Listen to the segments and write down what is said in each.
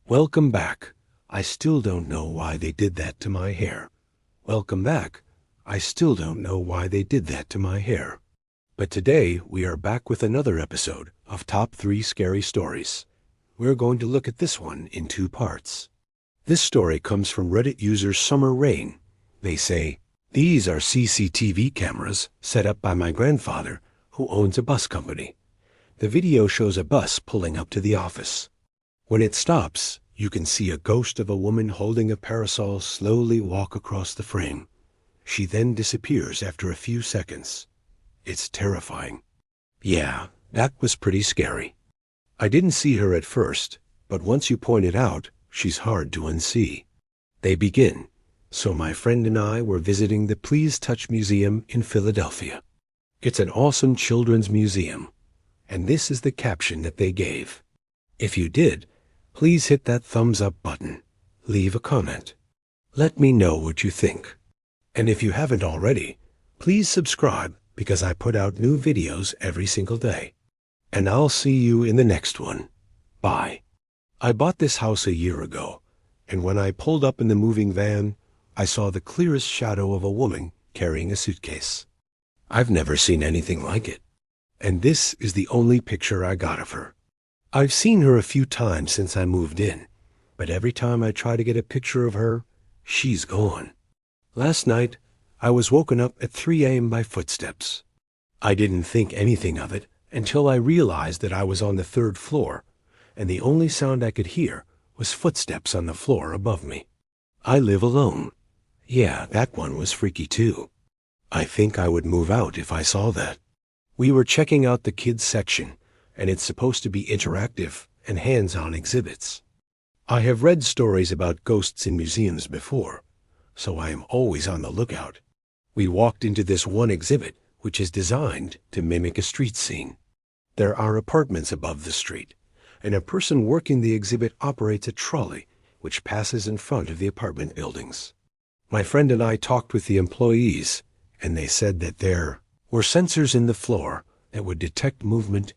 Welcome back. I still don't know why they did that to my hair. Welcome back. I still don't know why they did that to my hair. But today we are back with another episode of Top 3 Scary Stories. We're going to look at this one in 2 parts. This story comes from Reddit user Summer Rain. They say, "These are CCTV cameras set up by my grandfather, who owns a bus company. The video shows a bus pulling up to the office. When it stops, you can see a ghost of a woman holding a parasol slowly walk across the frame. She then disappears after a few seconds. It's terrifying." Yeah, that was pretty scary. I didn't see her at first, but once you point it out, she's hard to unsee. They begin. So my friend and I were visiting the Please Touch Museum in Philadelphia. It's an awesome children's museum. And this is the caption that they gave. If you did, please hit that thumbs up button. Leave a comment. Let me know what you think. And if you haven't already, please subscribe because I put out new videos every single day. And I'll see you in the next one. Bye. I bought this house a year ago, and when I pulled up in the moving van, I saw the clearest shadow of a woman carrying a suitcase. I've never seen anything like it. And this is the only picture I got of her. I've seen her a few times since I moved in, but every time I try to get a picture of her, she's gone. Last night, I was woken up at 3 a.m. by footsteps. I didn't think anything of it until I realized that I was on the 3rd floor, and the only sound I could hear was footsteps on the floor above me. I live alone. Yeah, that one was freaky too. I think I would move out if I saw that. We were checking out the kids section, and it's supposed to be interactive and hands-on exhibits. I have read stories about ghosts in museums before, so I am always on the lookout. We walked into this one exhibit, which is designed to mimic a street scene. There are apartments above the street, and a person working the exhibit operates a trolley, which passes in front of the apartment buildings. My friend and I talked with the employees, and they said that there were sensors in the floor that would detect movement,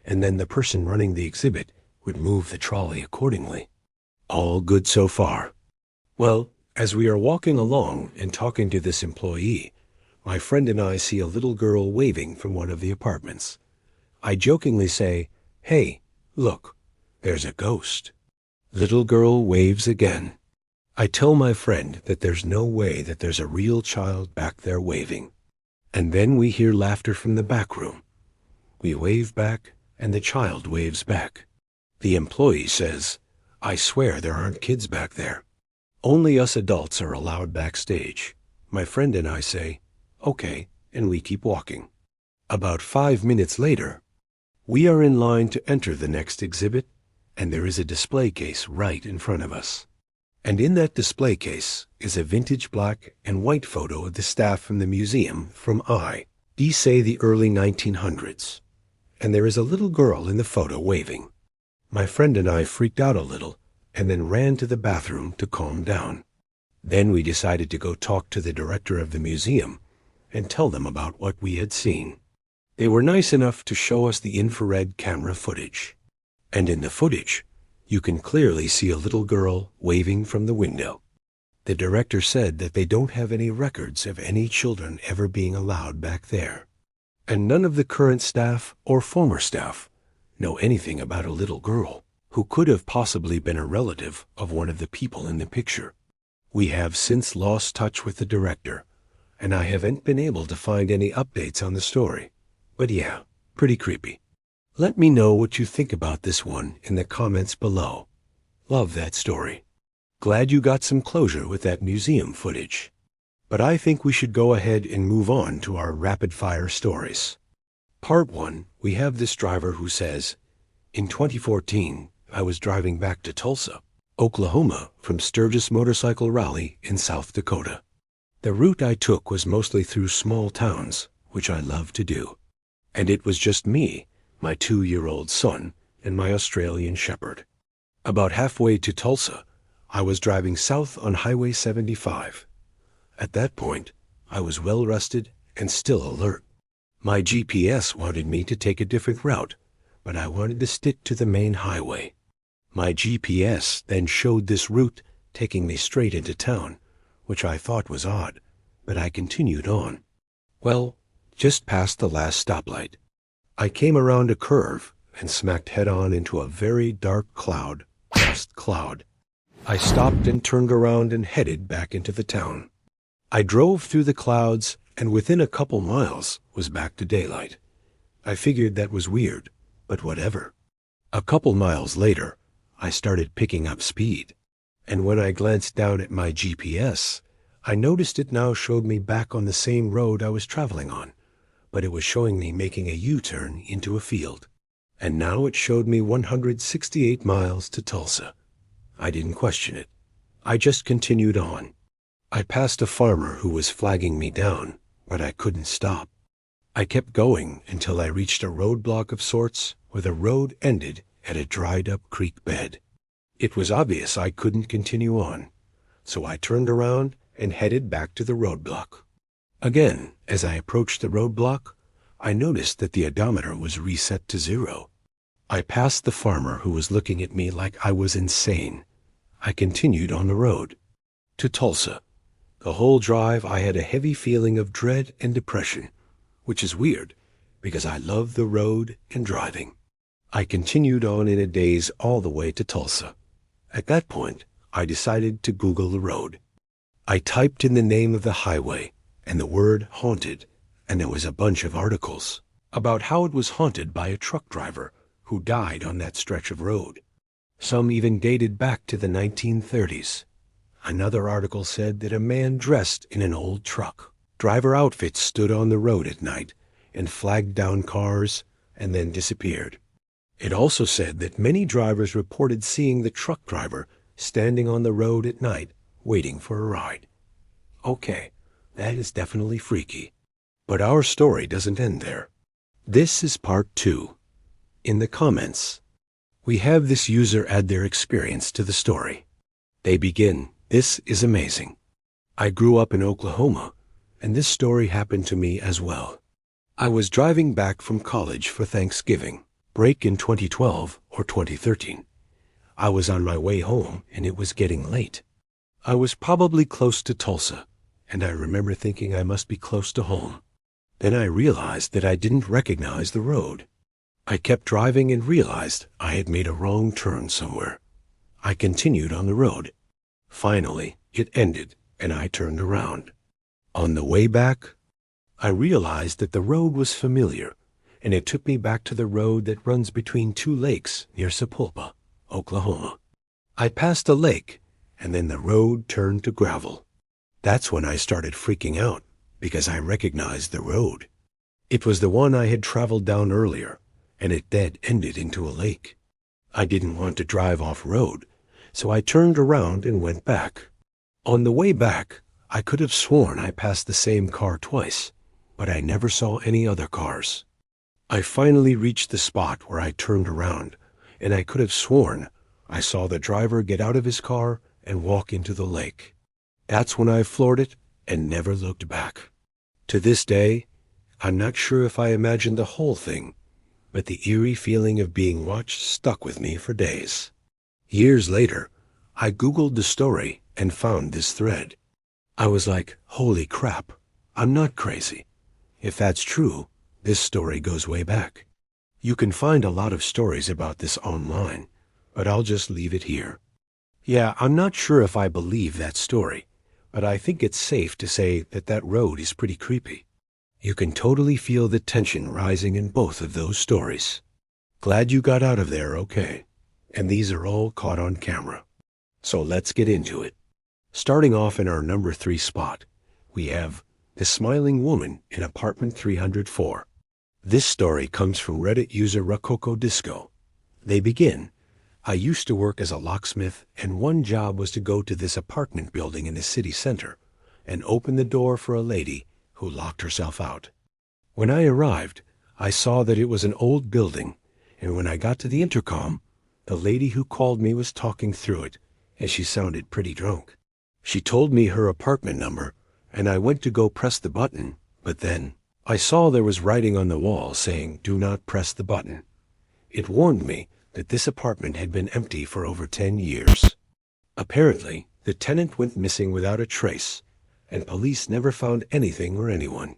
and then the person running the exhibit would move the trolley accordingly. All good so far. Well, as we are walking along and talking to this employee, my friend and I see a little girl waving from one of the apartments. I jokingly say, "Hey, look, there's a ghost." Little girl waves again. I tell my friend that there's no way that there's a real child back there waving. And then we hear laughter from the back room. We wave back, and the child waves back. The employee says, "I swear there aren't kids back there. Only us adults are allowed backstage." My friend and I say, "Okay," and we keep walking. About 5 minutes later, we are in line to enter the next exhibit, and there is a display case right in front of us. And in that display case is a vintage black and white photo of the staff from the museum from say the early 1900s. And there is a little girl in the photo waving. My friend and I freaked out a little and then ran to the bathroom to calm down. Then we decided to go talk to the director of the museum and tell them about what we had seen. They were nice enough to show us the infrared camera footage. And in the footage, you can clearly see a little girl waving from the window. The director said that they don't have any records of any children ever being allowed back there. And none of the current staff or former staff know anything about a little girl who could have possibly been a relative of one of the people in the picture. We have since lost touch with the director, and I haven't been able to find any updates on the story. But yeah, pretty creepy. Let me know what you think about this one in the comments below. Love that story. Glad you got some closure with that museum footage. But I think we should go ahead and move on to our rapid-fire stories. Part 1, we have this driver who says, "In 2014, I was driving back to Tulsa, Oklahoma from Sturgis Motorcycle Rally in South Dakota. The route I took was mostly through small towns, which I love to do. And it was just me, my 2-year-old son, and my Australian shepherd. About halfway to Tulsa, I was driving south on Highway 75. At that point, I was well rested and still alert. My GPS wanted me to take a different route, but I wanted to stick to the main highway. My GPS then showed this route taking me straight into town, which I thought was odd, but I continued on. Well, just past the last stoplight, I came around a curve and smacked head-on into a very dark cloud, dust cloud. I stopped and turned around and headed back into the town. I drove through the clouds and within a couple miles was back to daylight. I figured that was weird, but whatever. A couple miles later, I started picking up speed, and when I glanced down at my GPS, I noticed it now showed me back on the same road I was traveling on, but it was showing me making a U-turn into a field. And now it showed me 168 miles to Tulsa. I didn't question it. I just continued on. I passed a farmer who was flagging me down, but I couldn't stop. I kept going until I reached a roadblock of sorts where the road ended at a dried-up creek bed. It was obvious I couldn't continue on, so I turned around and headed back to the roadblock. Again, as I approached the roadblock, I noticed that the odometer was reset to 0. I passed the farmer who was looking at me like I was insane. I continued on the road to Tulsa. The whole drive I had a heavy feeling of dread and depression, which is weird because I love the road and driving. I continued on in a daze all the way to Tulsa. At that point, I decided to Google the road. I typed in the name of the highway and the word haunted, and there was a bunch of articles about how it was haunted by a truck driver who died on that stretch of road. Some even dated back to the 1930s. Another article said that a man dressed in an old truck driver outfit stood on the road at night and flagged down cars and then disappeared. It also said that many drivers reported seeing the truck driver standing on the road at night waiting for a ride. Okay, that is definitely freaky. But our story doesn't end there. This is part 2. In the comments, we have this user add their experience to the story. They begin, "This is amazing. I grew up in Oklahoma, and this story happened to me as well. I was driving back from college for Thanksgiving break in 2012 or 2013. I was on my way home, and it was getting late. I was probably close to Tulsa, and I remember thinking I must be close to home. Then I realized that I didn't recognize the road. I kept driving and realized I had made a wrong turn somewhere. I continued on the road. Finally, it ended, and I turned around. On the way back, I realized that the road was familiar, and it took me back to the road that runs between 2 lakes near Sapulpa, Oklahoma. I passed a lake, and then the road turned to gravel. That's when I started freaking out, because I recognized the road. It was the one I had traveled down earlier, and it dead-ended into a lake. I didn't want to drive off-road, so I turned around and went back. On the way back, I could have sworn I passed the same car twice, but I never saw any other cars. I finally reached the spot where I turned around, and I could have sworn I saw the driver get out of his car and walk into the lake. That's when I floored it and never looked back. To this day, I'm not sure if I imagined the whole thing, but the eerie feeling of being watched stuck with me for days. Years later, I Googled the story and found this thread. I was like, holy crap, I'm not crazy. If that's true, this story goes way back. You can find a lot of stories about this online, but I'll just leave it here. Yeah, I'm not sure if I believe that story, but I think it's safe to say that that road is pretty creepy. You can totally feel the tension rising in both of those stories. Glad you got out of there okay, and these are all caught on camera. So let's get into it. Starting off in our number 3 spot, we have The Smiling Woman in Apartment 304. This story comes from Reddit user Rococo Disco. They begin, I used to work as a locksmith, and one job was to go to this apartment building in the city center and open the door for a lady who locked herself out. When I arrived, I saw that it was an old building, and when I got to the intercom, the lady who called me was talking through it, and she sounded pretty drunk. She told me her apartment number, and I went to go press the button, but then I saw there was writing on the wall saying, "Do not press the button." It warned me that this apartment had been empty for over 10 years. Apparently, the tenant went missing without a trace, and police never found anything or anyone.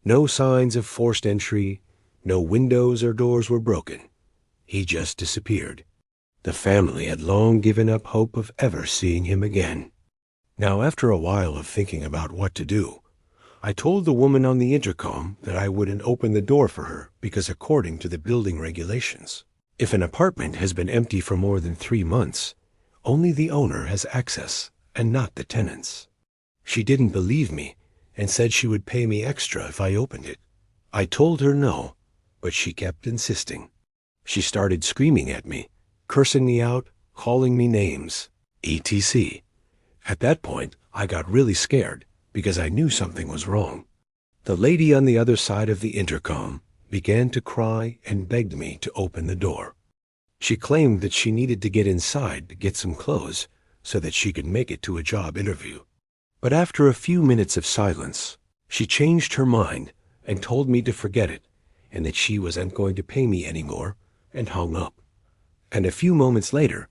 No signs of forced entry, no windows or doors were broken. He just disappeared. The family had long given up hope of ever seeing him again. Now, after a while of thinking about what to do, I told the woman on the intercom that I wouldn't open the door for her because according to the building regulations, if an apartment has been empty for more than 3 months, only the owner has access and not the tenants. She didn't believe me and said she would pay me extra if I opened it. I told her no, but she kept insisting. She started screaming at me, cursing me out, calling me names, etc. At that point, I got really scared because I knew something was wrong. The lady on the other side of the intercom began to cry and begged me to open the door. She claimed that she needed to get inside to get some clothes so that she could make it to a job interview. But after a few minutes of silence, she changed her mind and told me to forget it and that she wasn't going to pay me anymore and hung up. And a few moments later,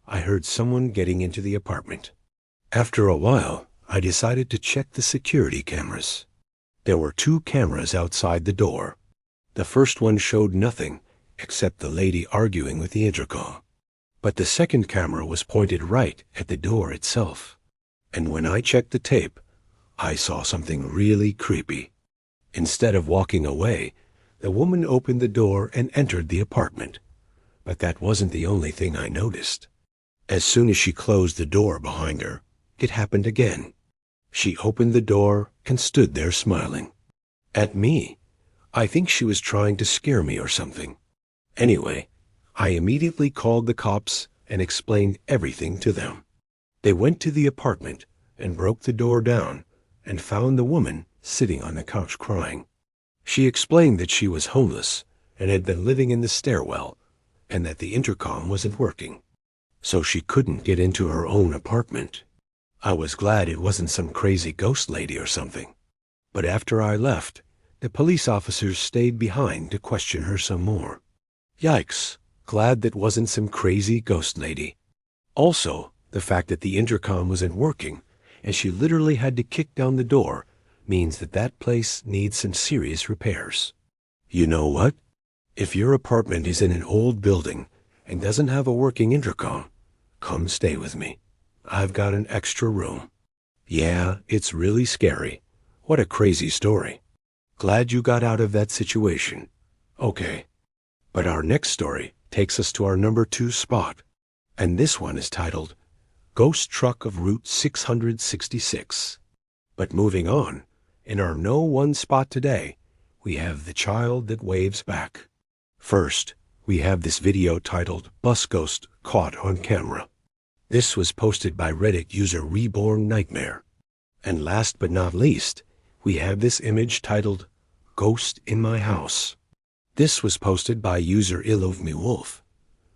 I heard someone getting into the apartment. After a while, I decided to check the security cameras. There were 2 cameras outside the door. The first one showed nothing except the lady arguing with the intercom. But the second camera was pointed right at the door itself. And when I checked the tape, I saw something really creepy. Instead of walking away, the woman opened the door and entered the apartment. But that wasn't the only thing I noticed. As soon as she closed the door behind her, it happened again. She opened the door and stood there smiling. At me. I think she was trying to scare me or something. Anyway, I immediately called the cops and explained everything to them. They went to the apartment and broke the door down and found the woman sitting on the couch crying. She explained that she was homeless and had been living in the stairwell and that the intercom wasn't working, so she couldn't get into her own apartment. I was glad it wasn't some crazy ghost lady or something. But after I left, the police officers stayed behind to question her some more. Yikes, glad that wasn't some crazy ghost lady. Also, the fact that the intercom wasn't working and she literally had to kick down the door means that that place needs some serious repairs. You know what? If your apartment is in an old building and doesn't have a working intercom, come stay with me. I've got an extra room. Yeah, it's really scary. What a crazy story. Glad you got out of that situation. Okay. But our next story takes us to our number 2 spot. And this one is titled, Ghost Truck of Route 666. But moving on, in our No 1 spot today, we have The Child That Waves Back. First, we have this video titled Bus Ghost Caught on Camera. This was posted by Reddit user Reborn Nightmare. And last but not least, we have this image titled Ghost in My House. This was posted by user IllofMeWolf.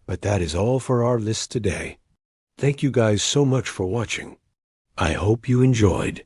But that is all for our list today. Thank you guys so much for watching. I hope you enjoyed.